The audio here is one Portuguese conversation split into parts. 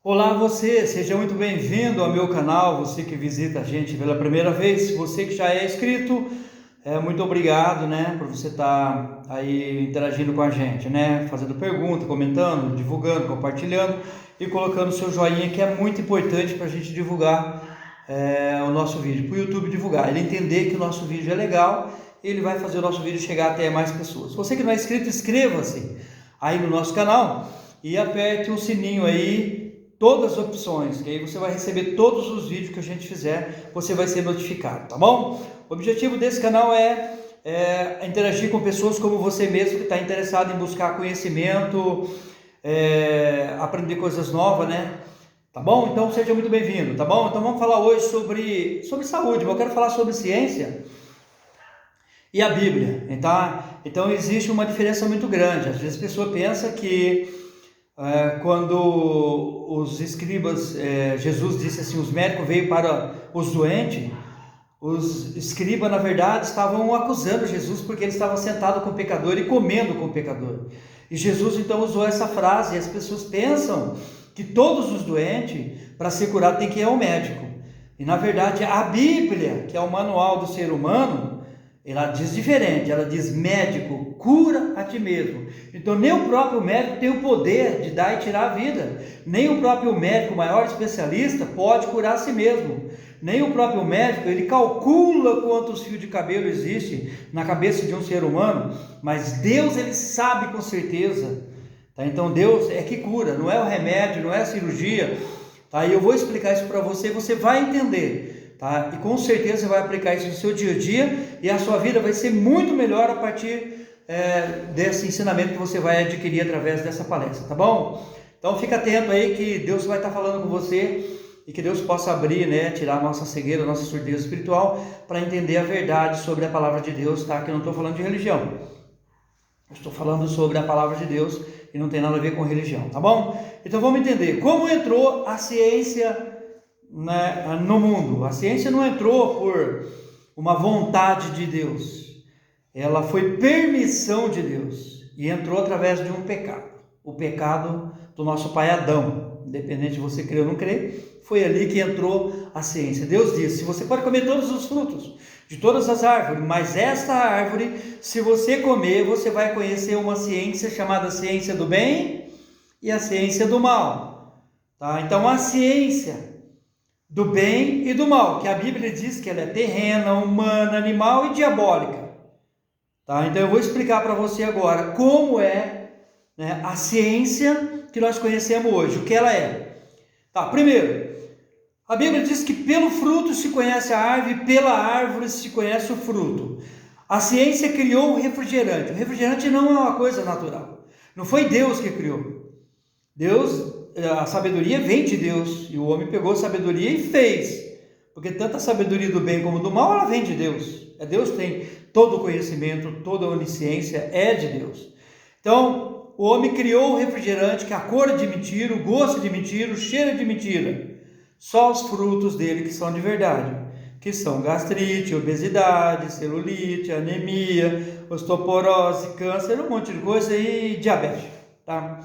Olá você, seja muito bem-vindo ao meu canal, você que visita a gente pela primeira vez, você que já é inscrito, muito obrigado, por você estar aí interagindo com a gente, fazendo pergunta, comentando, divulgando, compartilhando e colocando o seu joinha, que é muito importante para a gente divulgar o nosso vídeo, para o YouTube divulgar, ele entender que o nosso vídeo é legal, ele vai fazer o nosso vídeo chegar até mais pessoas. Você que não é inscrito, inscreva-se aí no nosso canal e aperte o sininho aí, todas as opções, que aí você vai receber todos os vídeos que a gente fizer, você vai ser notificado, tá bom? O objetivo desse canal é interagir com pessoas como você mesmo, que está interessado em buscar conhecimento, aprender coisas novas, Tá bom? Então seja muito bem-vindo, tá bom? Então vamos falar hoje sobre saúde, eu quero falar sobre ciência e a Bíblia, tá? Então existe uma diferença muito grande. Às vezes a pessoa pensa que quando os escribas, Jesus disse assim, os médicos veio para os doentes, os escribas na verdade estavam acusando Jesus porque ele estava sentado com o pecador e comendo com o pecador. E Jesus então usou essa frase, e as pessoas pensam que todos os doentes, para ser curado, tem que ir ao médico. E na verdade a Bíblia, que é o manual do ser humano, ela diz diferente, ela diz: médico, cura a ti mesmo. Então nem o próprio médico tem o poder de dar e tirar a vida, nem o próprio médico, o maior especialista, pode curar a si mesmo, nem o próprio médico, ele calcula quantos fios de cabelo existem na cabeça de um ser humano, mas Deus, ele sabe com certeza, tá? Então Deus é que cura, não é o remédio, não é a cirurgia, tá? E eu vou explicar isso para você, você vai entender, tá? E com certeza você vai aplicar isso no seu dia a dia e a sua vida vai ser muito melhor a partir desse ensinamento que você vai adquirir através dessa palestra, tá bom? Então fica atento aí que Deus vai estar falando com você e que Deus possa abrir, tirar a nossa cegueira, a nossa surdez espiritual para entender a verdade sobre a palavra de Deus, tá? Que eu não estou falando de religião, eu estou falando sobre a palavra de Deus e não tem nada a ver com religião, tá bom? Então vamos entender como entrou a ciência no mundo. A ciência não entrou por uma vontade de Deus, ela foi permissão de Deus e entrou através de um pecado, o pecado do nosso pai Adão. Independente de você crer ou não crer, foi ali que entrou a ciência. Deus disse: você pode comer todos os frutos de todas as árvores, mas esta árvore, se você comer, você vai conhecer uma ciência chamada ciência do bem e a ciência do mal, tá? Então a ciência do bem e do mal, que a Bíblia diz que ela é terrena, humana, animal e diabólica, tá? Então eu vou explicar para você agora como é, a ciência que nós conhecemos hoje, o que ela é. Tá, primeiro, a Bíblia diz que pelo fruto se conhece a árvore, pela árvore se conhece o fruto. A ciência criou o refrigerante. O refrigerante não é uma coisa natural, não foi Deus que criou. A sabedoria vem de Deus, e o homem pegou a sabedoria e fez, porque tanto a sabedoria do bem como do mal, ela vem de Deus. Deus tem todo o conhecimento, toda a onisciência é de Deus. Então o homem criou o refrigerante, que é a cor é de mentira, o gosto é de mentira, o cheiro é de mentira. Só os frutos dele que são de verdade, que são gastrite, obesidade, celulite, anemia, osteoporose, câncer, um monte de coisa, e diabetes, tá?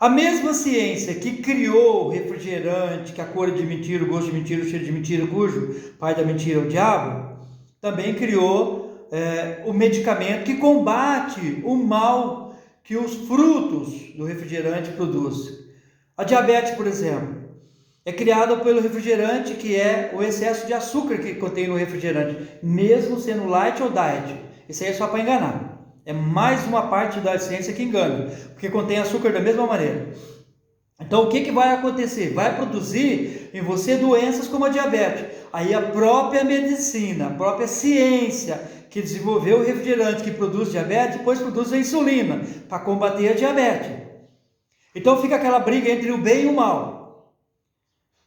A mesma ciência que criou o refrigerante, que a cor é de mentira, o gosto de mentira, o cheiro de mentira, cujo pai da mentira é o diabo, também criou o medicamento que combate o mal que os frutos do refrigerante produzem. A diabetes, por exemplo, é criada pelo refrigerante, que é o excesso de açúcar que contém no refrigerante, mesmo sendo light ou diet. Isso aí é só para enganar. É mais uma parte da ciência que engana, porque contém açúcar da mesma maneira. Então o que vai acontecer? Vai produzir em você doenças como a diabetes. Aí a própria medicina, a própria ciência que desenvolveu o refrigerante que produz diabetes, depois produz a insulina para combater a diabetes. Então fica aquela briga entre o bem e o mal,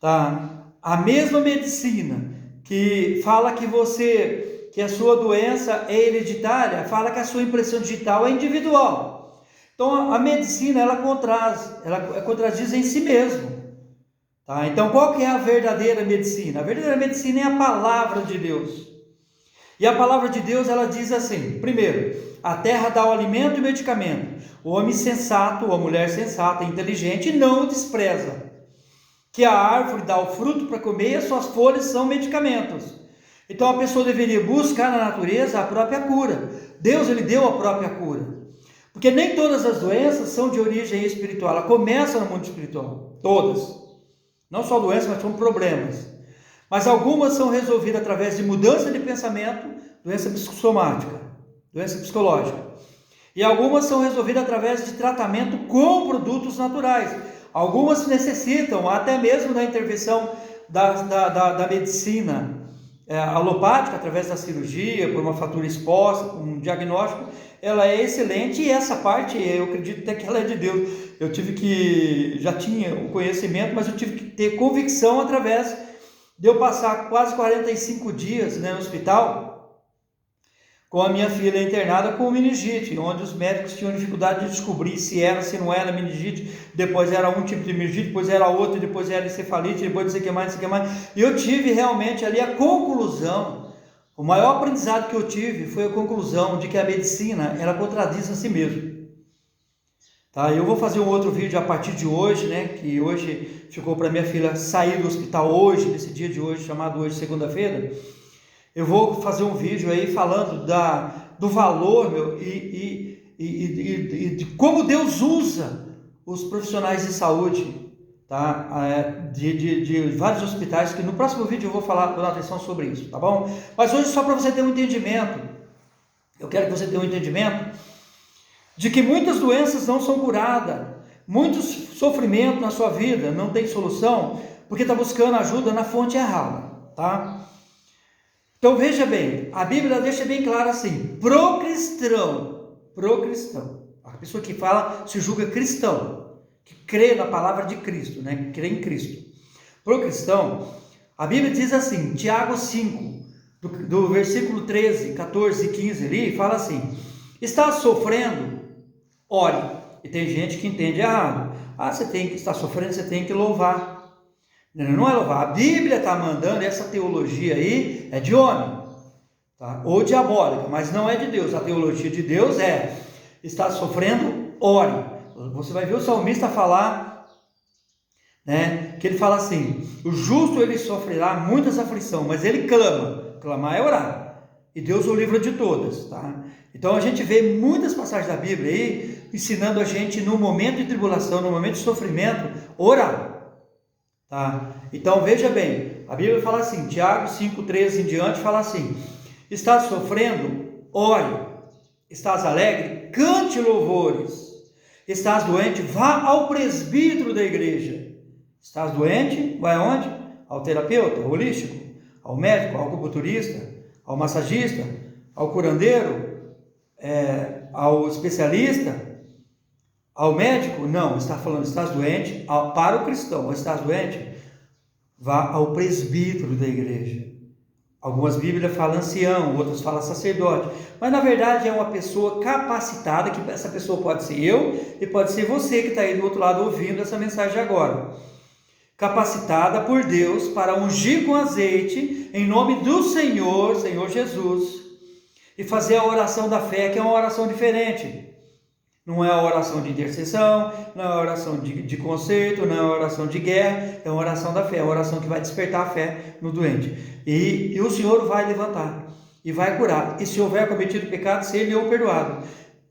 tá? A mesma medicina que fala que a sua doença é hereditária, fala que a sua impressão digital é individual. Então a medicina, ela contradiz em si mesmo, tá? Então qual que é a verdadeira medicina? A verdadeira medicina é a palavra de Deus. E a palavra de Deus, ela diz assim: primeiro, a terra dá o alimento e o medicamento. O homem sensato, ou a mulher sensata, inteligente, não o despreza. que a árvore dá o fruto para comer e as suas folhas são medicamentos. Então a pessoa deveria buscar na natureza a própria cura. Deus, ele deu a própria cura. Porque nem todas as doenças são de origem espiritual, ela começa no mundo espiritual, todas. Não só doenças, mas são problemas. Mas algumas são resolvidas através de mudança de pensamento, doença psicossomática, doença psicológica. E algumas são resolvidas através de tratamento com produtos naturais. Algumas necessitam até mesmo da intervenção da medicina alopática, através da cirurgia, por uma fratura exposta, um diagnóstico. Ela é excelente e essa parte eu acredito até que ela é de Deus. Eu já tinha o conhecimento, mas eu tive que ter convicção através de eu passar quase 45 dias, né, no hospital, com a minha filha internada com meningite, onde os médicos tinham dificuldade de descobrir se era, se não era meningite, depois era um tipo de meningite, depois era outro, depois era encefalite, depois não sei o que mais, não sei o que mais. E eu tive realmente ali a conclusão, o maior aprendizado que eu tive foi a conclusão de que a medicina, ela contradiz a si mesma. Tá? Eu vou fazer um outro vídeo a partir de hoje, né, que hoje ficou para minha filha sair do hospital hoje, nesse dia de hoje, chamado hoje segunda-feira. Eu vou fazer um vídeo aí falando do valor e de como Deus usa os profissionais de saúde, tá? De vários hospitais, que no próximo vídeo eu vou falar, vou dar atenção sobre isso, tá bom? Mas hoje só para você ter um entendimento, eu quero que você tenha um entendimento de que muitas doenças não são curadas, muitos sofrimentos na sua vida não tem solução, porque está buscando ajuda na fonte errada, tá? Então veja bem, a Bíblia deixa bem claro assim, pro cristão, a pessoa que fala se julga cristão, que crê na palavra de Cristo, né? Que crê em Cristo. Pro cristão, a Bíblia diz assim, Tiago 5, do versículo 13, 14 e 15 ali, fala assim, está sofrendo? Ore. E tem gente que entende errado. Você tem que estar sofrendo, você tem que louvar. Não é louvar. A Bíblia está mandando, essa teologia aí é de homem, tá? Ou diabólica, mas não é de Deus. A teologia de Deus está sofrendo, ore. Você vai ver o salmista falar, né, que ele fala assim, o justo ele sofrerá muitas aflições, mas ele clama. Clamar é orar. E Deus o livra de todas, tá? Então a gente vê muitas passagens da Bíblia aí, ensinando a gente no momento de tribulação, no momento de sofrimento, orar. Tá? Então veja bem, a Bíblia fala assim, Tiago 5,13 em diante fala assim, estás sofrendo? Ore. Estás alegre? Cante louvores. Estás doente? Vá ao presbítero da igreja. Estás doente? Vai aonde? Ao terapeuta holístico, ao médico, ao acupunturista, ao massagista, ao curandeiro, ao especialista, ao médico? Não, está falando, estás doente, para o cristão, estás doente? Vá ao presbítero da igreja. Algumas Bíblias falam ancião, outras falam sacerdote, mas na verdade é uma pessoa capacitada, que essa pessoa pode ser eu e pode ser você que está aí do outro lado ouvindo essa mensagem agora. Capacitada por Deus para ungir com azeite, em nome do Senhor Jesus, e fazer a oração da fé, que é uma oração diferente. Não é a oração de intercessão, não é a oração de conserto, não é a oração de guerra, é uma oração da fé, é uma oração que vai despertar a fé no doente. E o Senhor vai levantar e vai curar. E se houver cometido pecado, ser-lhe-ão perdoado.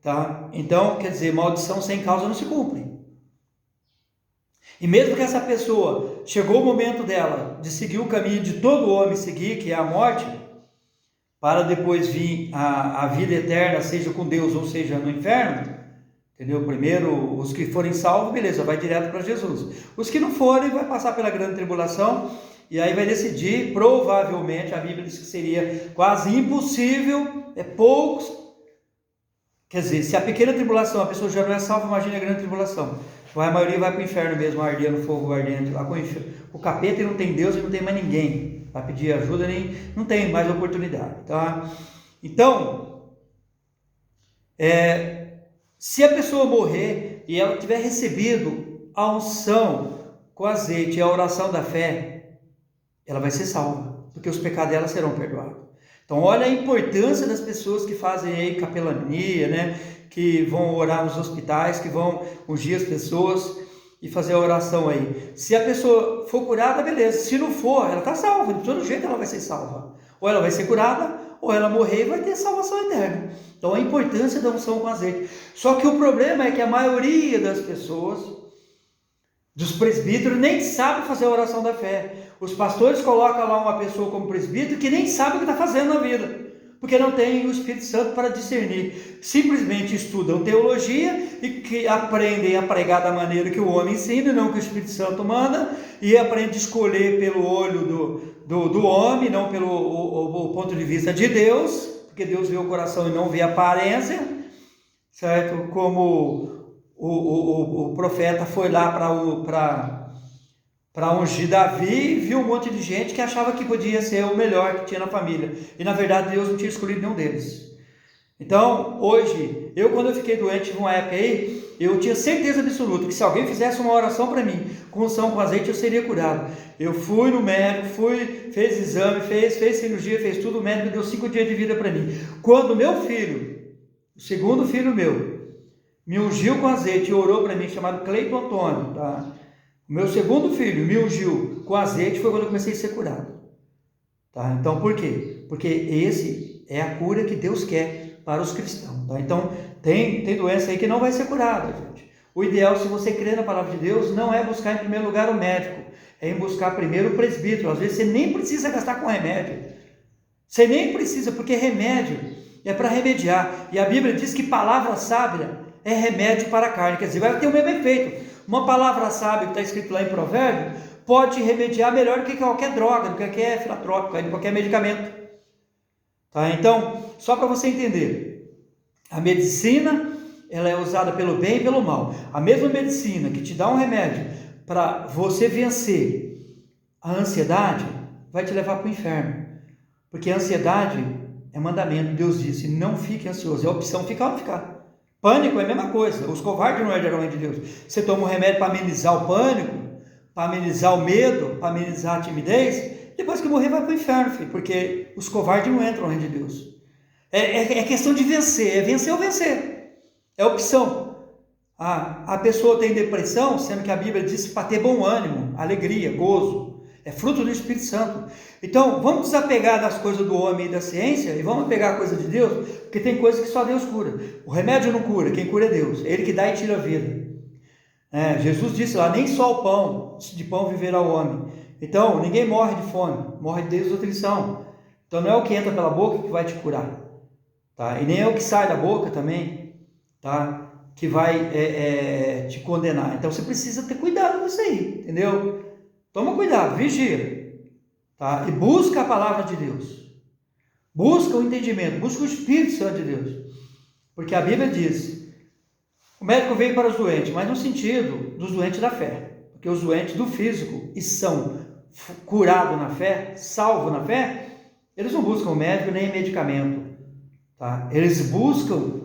Tá? Então, quer dizer, maldição sem causa não se cumpre. E mesmo que essa pessoa, chegou o momento dela de seguir o caminho de todo homem seguir, que é a morte, para depois vir a vida eterna, seja com Deus ou seja no inferno, entendeu? Primeiro, os que forem salvos, beleza, vai direto para Jesus. Os que não forem, vai passar pela grande tribulação, e aí vai decidir, provavelmente, a Bíblia diz que seria quase impossível, poucos, quer dizer, se a pequena tribulação, a pessoa já não é salva, imagine a grande tribulação. A maioria vai para o inferno mesmo, arder no fogo ardente, lá com o capeta, e não tem Deus e não tem mais ninguém, para pedir ajuda, não tem mais oportunidade, tá? Então, se a pessoa morrer e ela tiver recebido a unção com azeite e a oração da fé, ela vai ser salva, porque os pecados dela serão perdoados. Então olha a importância das pessoas que fazem aí capelania, né? Que vão orar nos hospitais, que vão ungir as pessoas. e fazer a oração aí. Se a pessoa for curada, beleza. Se não for, ela está salva. De todo jeito ela vai ser salva. Ou ela vai ser curada, ou ela morrer e vai ter salvação eterna. Então a importância da unção com azeite. Só que o problema é que a maioria das pessoas, dos presbíteros, nem sabe fazer a oração da fé. Os pastores colocam lá uma pessoa como presbítero que nem sabe o que está fazendo na vida, porque não tem o Espírito Santo para discernir. Simplesmente estudam teologia e que aprendem a pregar da maneira que o homem ensina, não que o Espírito Santo manda, e aprendem a escolher pelo olho do homem, não pelo o ponto de vista de Deus, porque Deus vê o coração e não vê a aparência, certo? Como o profeta foi lá para ungir Davi e viu um monte de gente que achava que podia ser o melhor que tinha na família. E na verdade Deus não tinha escolhido nenhum deles. Então, hoje, quando eu fiquei doente, tive uma época aí, eu tinha certeza absoluta que se alguém fizesse uma oração para mim, com unção com azeite, eu seria curado. Eu fui no médico, fez exame, fez cirurgia, fez tudo, o médico deu 5 dias de vida para mim. Quando meu filho, o segundo filho meu, me ungiu com azeite e orou para mim, chamado Cleiton Antônio, tá? O meu segundo filho me ungiu com azeite, foi quando eu comecei a ser curado. Tá? Então, por quê? Porque esse é a cura que Deus quer para os cristãos. Tá? Então, tem doença aí que não vai ser curada, gente. O ideal, se você crê na palavra de Deus, não é buscar em primeiro lugar o médico, é em buscar primeiro o presbítero. Às vezes você nem precisa gastar com remédio. Você nem precisa, porque remédio é para remediar. E a Bíblia diz que palavra sábia é remédio para a carne. Quer dizer, vai ter o mesmo efeito. Uma palavra sábia que está escrito lá em Provérbio pode remediar melhor do que qualquer droga, do que qualquer filantrópico, do que qualquer medicamento. Tá? Então, só para você entender, a medicina ela é usada pelo bem e pelo mal. A mesma medicina que te dá um remédio para você vencer a ansiedade vai te levar para o inferno, porque a ansiedade é mandamento. Deus disse: não fique ansioso, é opção ficar ou não ficar. Pânico é a mesma coisa. Os covardes não herdam o reino de Deus. Você toma um remédio para amenizar o pânico, para amenizar o medo, para amenizar a timidez, depois que morrer vai para o inferno, filho, porque os covardes não entram no reino de Deus. É questão de vencer, é vencer ou vencer. É opção. A pessoa tem depressão, sendo que a Bíblia diz para ter bom ânimo, alegria, gozo. É fruto do Espírito Santo. Então, vamos desapegar das coisas do homem e da ciência e vamos pegar a coisa de Deus, porque tem coisas que só Deus cura. O remédio não cura, quem cura é Deus. É Ele que dá e tira a vida. Jesus disse lá: nem só o pão, de pão viverá o homem. Então, ninguém morre de fome, morre de desnutrição. Então, não é o que entra pela boca que vai te curar. Tá? E nem é o que sai da boca também, tá? Que vai te condenar. Então, você precisa ter cuidado com isso aí, entendeu? Toma cuidado, vigia, tá? E busca a palavra de Deus, busca o entendimento, busca o Espírito Santo de Deus, porque a Bíblia diz: o médico veio para os doentes, mas no sentido dos doentes da fé, porque os doentes do físico e são curados na fé, salvos na fé, eles não buscam médico nem medicamento, tá? Eles buscam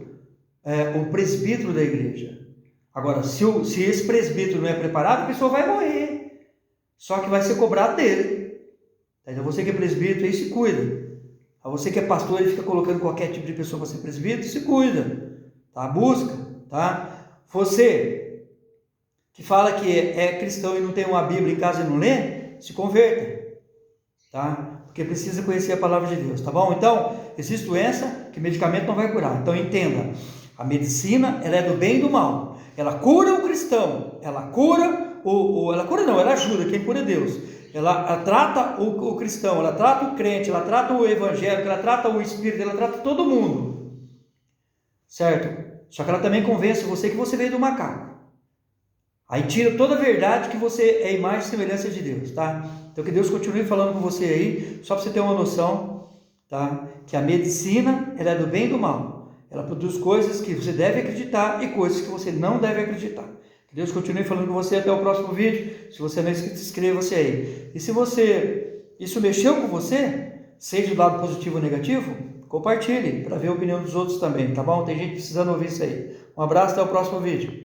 o presbítero da igreja. Agora, se esse presbítero não é preparado, a pessoa vai morrer. Só que vai ser cobrado dele. Então você que é presbítero aí, se cuida. A você que é pastor e fica colocando qualquer tipo de pessoa para ser presbítero, se cuida. Tá? Busca. Tá? Você que fala que é cristão e não tem uma Bíblia em casa e não lê, se converta. Tá? Porque precisa conhecer a palavra de Deus. Tá bom? Então, existe doença que medicamento não vai curar. Então entenda, a medicina ela é do bem e do mal. Ela cura o cristão. Ela cura ela ajuda, quem cura é Deus. Ela trata o cristão, ela trata o crente, ela trata o evangélico, ela trata o espírito, ela trata todo mundo, certo? Só que ela também convence você que você veio do macaco. Aí tira toda a verdade que você é imagem e semelhança de Deus, tá? Então que Deus continue falando com você aí, só para você ter uma noção, tá? Que a medicina, ela é do bem e do mal. Ela produz coisas que você deve acreditar e coisas que você não deve acreditar. Que Deus continue falando com você até o próximo vídeo. Se você não é inscrito, inscreva-se aí. E se isso mexeu com você, seja do lado positivo ou negativo, compartilhe para ver a opinião dos outros também, tá bom? Tem gente precisando ouvir isso aí. Um abraço, até o próximo vídeo.